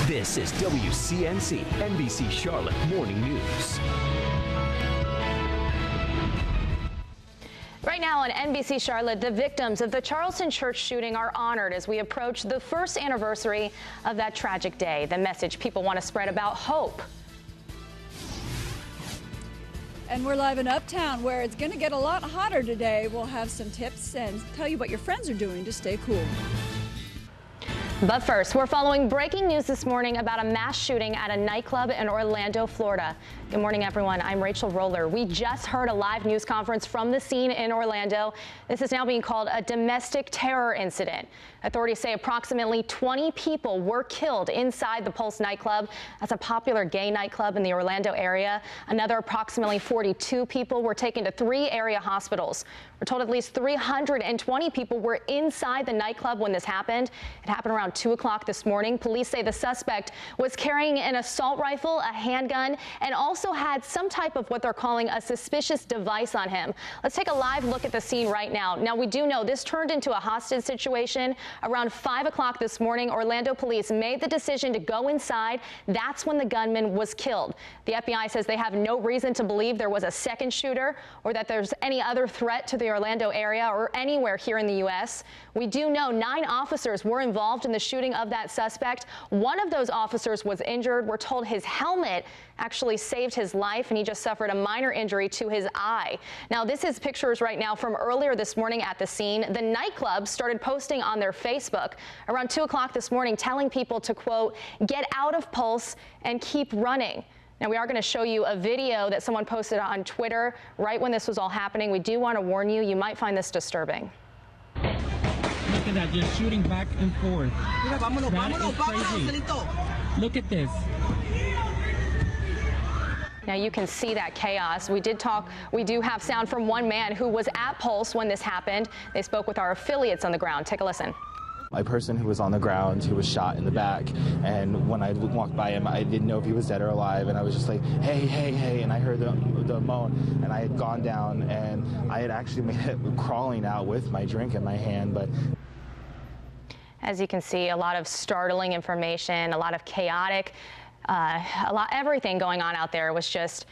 This is WCNC NBC Charlotte Morning News. Right now on NBC Charlotte, the victims of the Charleston church shooting are honored as we approach the first anniversary of that tragic day. The message people want to spread about hope. And we're live in Uptown, where it's going to get a lot hotter today. We'll have some tips and tell you what your friends are doing to stay cool. But first, we're following breaking news this morning about a mass shooting at a nightclub in Orlando, Florida. Good morning, everyone. I'm Rachel Roller. We just heard a live news conference from the scene in Orlando. This is now being called a domestic terror incident. Authorities say approximately 20 people were killed inside the Pulse nightclub. That's a popular gay nightclub in the Orlando area. Another approximately 42 people were taken to 3 area hospitals. We're told at least 320 people were inside the nightclub when this happened. It happened around 2 o'clock this morning. Police say the suspect was carrying an assault rifle, a handgun, and also had some type of what they're calling a suspicious device on him. Let's take a live look at the scene right now. Now, we do know this turned into a hostage situation. Around 5 o'clock this morning, Orlando police made the decision to go inside. That's when the gunman was killed. The FBI says they have no reason to believe there was a second shooter or that there's any other threat to the Orlando area or anywhere here in the U.S. We do know 9 officers were involved in the shooting of that suspect. One of those officers was injured. We're told his helmet actually saved his life, and he just suffered a minor injury to his eye. Now, this is pictures right now from earlier this morning at the scene. The nightclub started posting on their Facebook around 2 o'clock this morning, telling people to, quote, get out of Pulse and keep running. Now, we are going to show you a video that someone posted on Twitter right when this was all happening. We do want to warn you, you might find this disturbing. Look at that, just shooting back and forth. That is crazy. Look at this. Now you can see that chaos. We do have sound from one man who was at Pulse when this happened. They spoke with our affiliates on the ground. Take a listen. A person who was on the ground who was shot in the back, and when I walked by him, I didn't know if he was dead or alive, and I was just like, hey, hey, hey, and I heard the moan, and I had gone down, and I had actually made it crawling out with my drink in my hand. But as you can see, a lot of startling information, a lot of chaotic, everything going on out there. Was just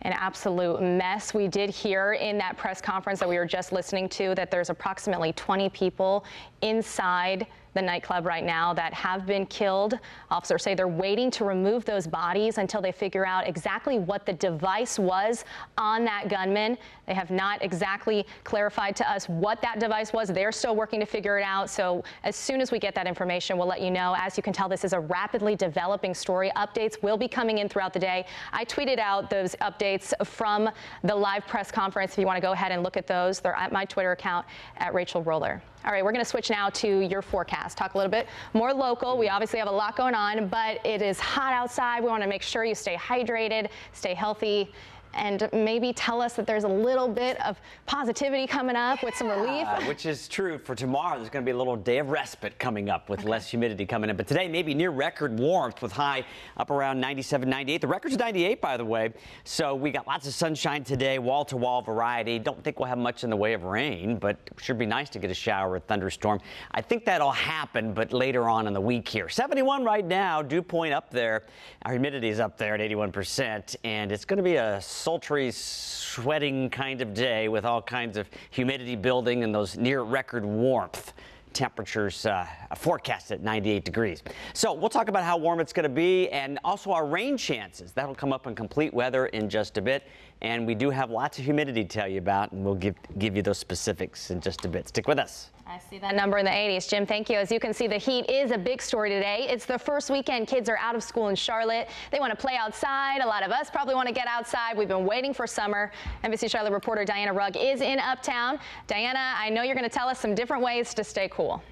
an absolute mess. We did hear in that press conference that we were just listening to that there's approximately 20 people inside the nightclub right now that have been killed. Officers say they're waiting to remove those bodies until they figure out exactly what the device was on that gunman. They have not exactly clarified to us what that device was. They're still working to figure it out. So as soon as we get that information, we'll let you know. As you can tell, this is a rapidly developing story. Updates will be coming in throughout the day. I tweeted out those updates from the live press conference. If you want to go ahead and look at those, they're at my Twitter account at Rachel Roller. All right, we're going to switch now to your forecast. Talk a little bit more local. We obviously have a lot going on, but it is hot outside. We want to make sure you stay hydrated, stay healthy, and maybe tell us that there's a little bit of positivity coming up with some relief. Which is true for tomorrow. There's going to be a little day of respite coming up with less humidity coming in. But today, maybe near record warmth with high up around 97, 98. The record's 98, by the way. So we got lots of sunshine today, wall-to-wall variety. Don't think we'll have much in the way of rain, but it should be nice to get a shower or thunderstorm. I think that'll happen, but later on in the week here. 71 right now, dew point up there. Our humidity is up there at 81%, and it's going to be a sultry, sweating kind of day with all kinds of humidity building and those near record warmth. Temperatures forecast at 98 degrees. So we'll talk about how warm it's going to be and also our rain chances. That'll come up in complete weather in just a bit. And we do have lots of humidity to tell you about, and we'll give you those specifics in just a bit. Stick with us. I see that number in the 80s. Jim, thank you. As you can see, the heat is a big story today. It's the first weekend kids are out of school in Charlotte. They want to play outside. A lot of us probably want to get outside. We've been waiting for summer. NBC Charlotte reporter Diana Rugg is in Uptown. Diana, I know you're going to tell us some different ways to stay cool.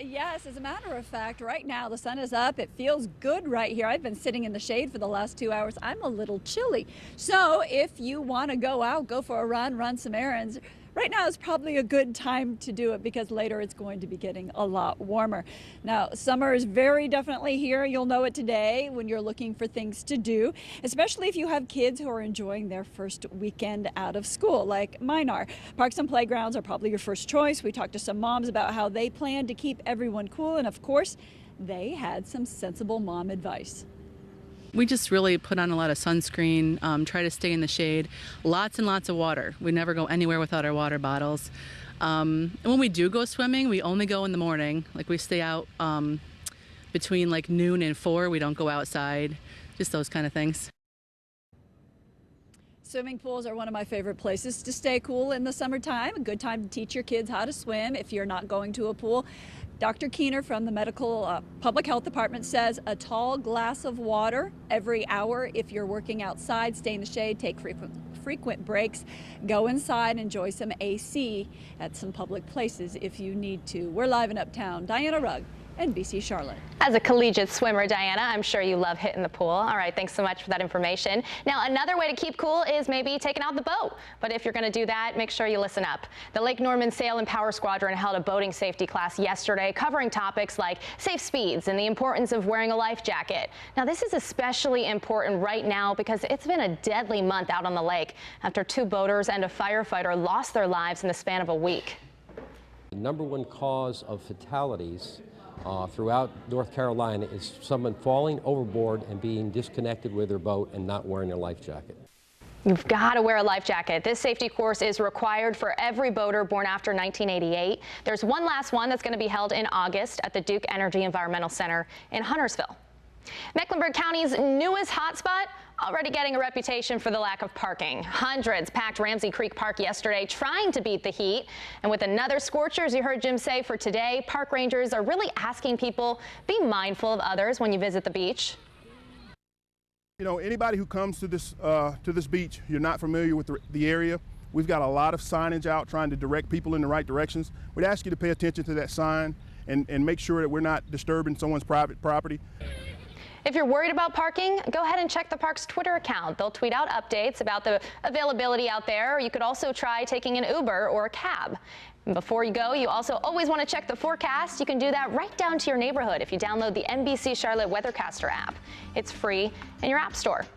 Yes, as a matter of fact, right now the sun is up. It feels good right here. I've been sitting in the shade for the last 2 hours. I'm a little chilly. So if you want to go out, go for a run some errands, right now is probably a good time to do it because later it's going to be getting a lot warmer. Now, summer is very definitely here. You'll know it today when you're looking for things to do, especially if you have kids who are enjoying their first weekend out of school, like mine are. Parks and playgrounds are probably your first choice. We talked to some moms about how they plan to keep everyone cool, and of course, they had some sensible mom advice. We just really put on a lot of sunscreen, try to stay in the shade, lots and lots of water. We never go anywhere without our water bottles. And when we do go swimming, we only go in the morning. Like we stay out between like noon and 4. We don't go outside, just those kind of things. Swimming pools are one of my favorite places to stay cool in the summertime. A good time to teach your kids how to swim if you're not going to a pool. Dr. Keener from the medical public health department says a tall glass of water every hour if you're working outside. Stay in the shade, take frequent breaks, go inside, enjoy some AC at some public places if you need to. We're live in Uptown. Diana Rugg, NBC Charlotte. As a collegiate swimmer, Diana, I'm sure you love hitting the pool. All right, thanks so much for that information. Now, another way to keep cool is maybe taking out the boat. But if you're going to do that, make sure you listen up. The Lake Norman Sail and Power Squadron held a boating safety class yesterday covering topics like safe speeds and the importance of wearing a life jacket. Now, this is especially important right now because it's been a deadly month out on the lake after 2 boaters and a firefighter lost their lives in the span of a week. The number one cause of fatalities throughout North Carolina is someone falling overboard and being disconnected with their boat and not wearing a life jacket. You've got to wear a life jacket. This safety course is required for every boater born after 1988. There's one last one that's going to be held in August at the Duke Energy Environmental Center in Huntersville. Mecklenburg County's newest hotspot already getting a reputation for the lack of parking. Hundreds packed Ramsey Creek Park yesterday trying to beat the heat. And with another scorcher, as you heard Jim say, for today, park rangers are really asking people be mindful of others when you visit the beach. You know, anybody who comes to this beach, you're not familiar with the area. We've got a lot of signage out trying to direct people in the right directions. We'd ask you to pay attention to that sign and make sure that we're not disturbing someone's private property. If you're worried about parking, go ahead and check the park's Twitter account. They'll tweet out updates about the availability out there. You could also try taking an Uber or a cab. And before you go, you also always want to check the forecast. You can do that right down to your neighborhood if you download the NBC Charlotte Weathercaster app. It's free in your app store.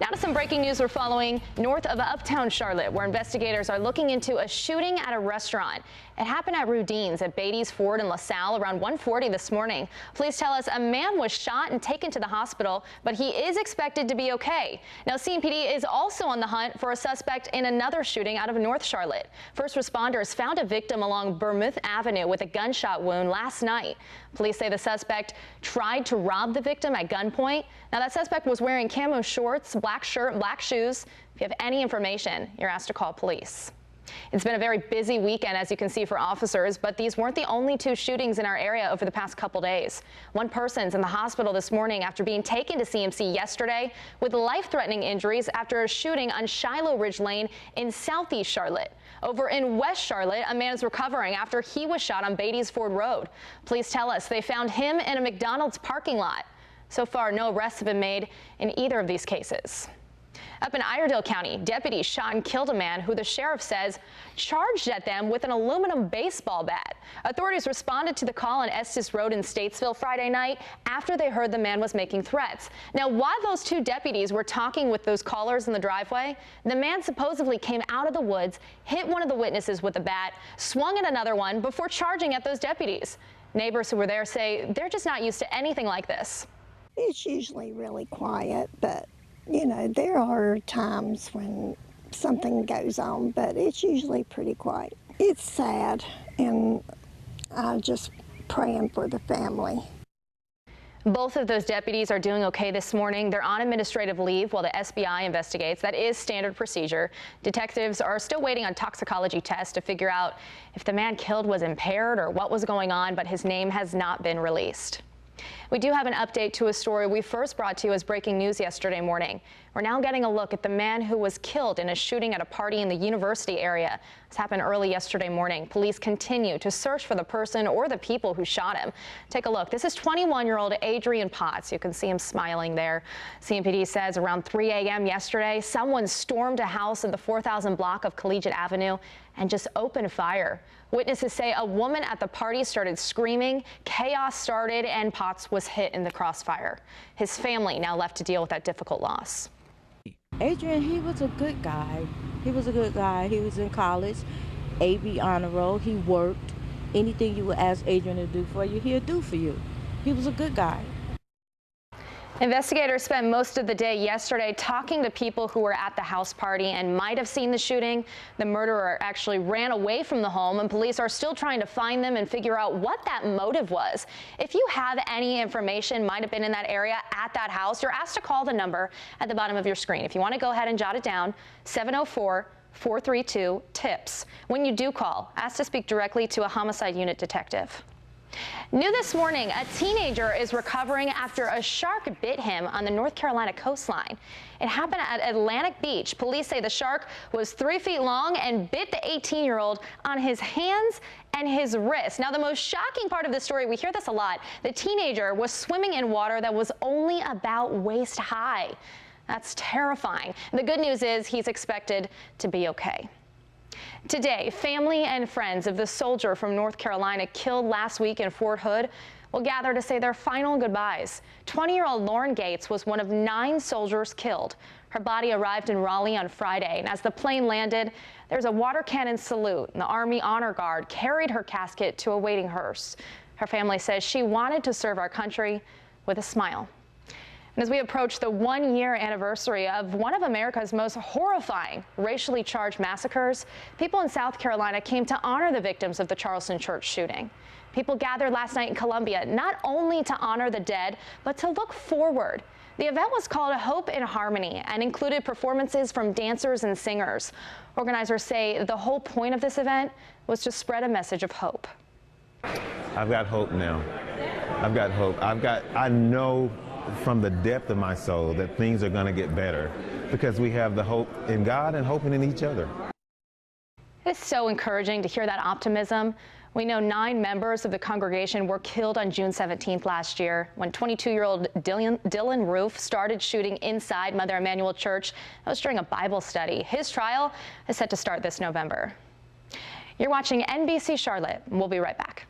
Now to some breaking news we're following north of Uptown Charlotte, where investigators are looking into a shooting at a restaurant. It happened at Rudine's at Beatty's Ford in LaSalle around 1:40 this morning. Police tell us a man was shot and taken to the hospital, but he is expected to be okay. Now, CMPD is also on the hunt for a suspect in another shooting out of North Charlotte. First responders found a victim along Bermuth Avenue with a gunshot wound last night. Police say the suspect tried to rob the victim at gunpoint. Now, that suspect was wearing camo shorts, black shirt, black shoes. If you have any information, you're asked to call police. It's been a very busy weekend, as you can see, for officers, but these weren't the only 2 shootings in our area over the past couple days. One person's in the hospital this morning after being taken to CMC yesterday with life-threatening injuries after a shooting on Shiloh Ridge Lane in Southeast Charlotte. Over in West Charlotte, a man is recovering after he was shot on Beatty's Ford Road. Police tell us they found him in a McDonald's parking lot. So far, no arrests have been made in either of these cases. Up in Iredell County, deputies shot and killed a man who the sheriff says charged at them with an aluminum baseball bat. Authorities responded to the call on Estes Road in Statesville Friday night after they heard the man was making threats. Now, while those 2 deputies were talking with those callers in the driveway, the man supposedly came out of the woods, hit one of the witnesses with a bat, swung at another one before charging at those deputies. Neighbors who were there say they're just not used to anything like this. It's usually really quiet, but you know, there are times when something goes on, but it's usually pretty quiet. It's sad, and I'm just praying for the family. Both of those deputies are doing okay this morning. They're on administrative leave while the SBI investigates. That is standard procedure. Detectives are still waiting on toxicology tests to figure out if the man killed was impaired or what was going on, but his name has not been released. We do have an update to a story we first brought to you as breaking news yesterday morning. We're now getting a look at the man who was killed in a shooting at a party in the university area. This happened early yesterday morning. Police continue to search for the person or the people who shot him. Take a look. This is 21-year-old Adrian Potts. You can see him smiling there. CMPD says around 3 a.m. yesterday, someone stormed a house in the 4000 block of Collegiate Avenue and just opened fire. Witnesses say a woman at the party started screaming, chaos started, and Potts was hit in the crossfire. His family now left to deal with that difficult loss. Adrian, he was a good guy. He was a good guy. He was in college, AB honor roll. He worked. Anything you would ask Adrian to do for you, he'll do for you. He was a good guy. Investigators spent most of the day yesterday talking to people who were at the house party and might have seen the shooting. The murderer actually ran away from the home, and police are still trying to find them and figure out what that motive was. If you have any information might have been in that area at that house, you're asked to call the number at the bottom of your screen. If you want to go ahead and jot it down, 704-432-TIPS. When you do call, ask to speak directly to a homicide unit detective. New this morning, a teenager is recovering after a shark bit him on the North Carolina coastline. It happened at Atlantic Beach. Police say the shark was 3 feet long and bit the 18-year-old on his hands and his wrist. Now, the most shocking part of the story, we hear this a lot, the teenager was swimming in water that was only about waist high. That's terrifying. The good news is he's expected to be okay. Today, family and friends of the soldier from North Carolina killed last week in Fort Hood will gather to say their final goodbyes. 20-year-old Lauren Gates was one of 9 soldiers killed. Her body arrived in Raleigh on Friday, and as the plane landed, there's a water cannon salute, and the Army Honor Guard carried her casket to a waiting hearse. Her family says she wanted to serve our country with a smile. And as we approach the 1-year anniversary of one of America's most horrifying racially charged massacres, people in South Carolina came to honor the victims of the Charleston church shooting. People gathered last night in Columbia not only to honor the dead, but to look forward. The event was called Hope in Harmony and included performances from dancers and singers. Organizers say the whole point of this event was to spread a message of hope. I've got hope now. I've got hope. I know from the depth of my soul that things are going to get better because we have the hope in God and hoping in each other. It's so encouraging to hear that optimism. We know 9 members of the congregation were killed on June 17th last year when 22-year-old Dylan Roof started shooting inside Mother Emanuel Church. That was during a Bible study. His trial is set to start this November. You're watching NBC Charlotte. We'll be right back.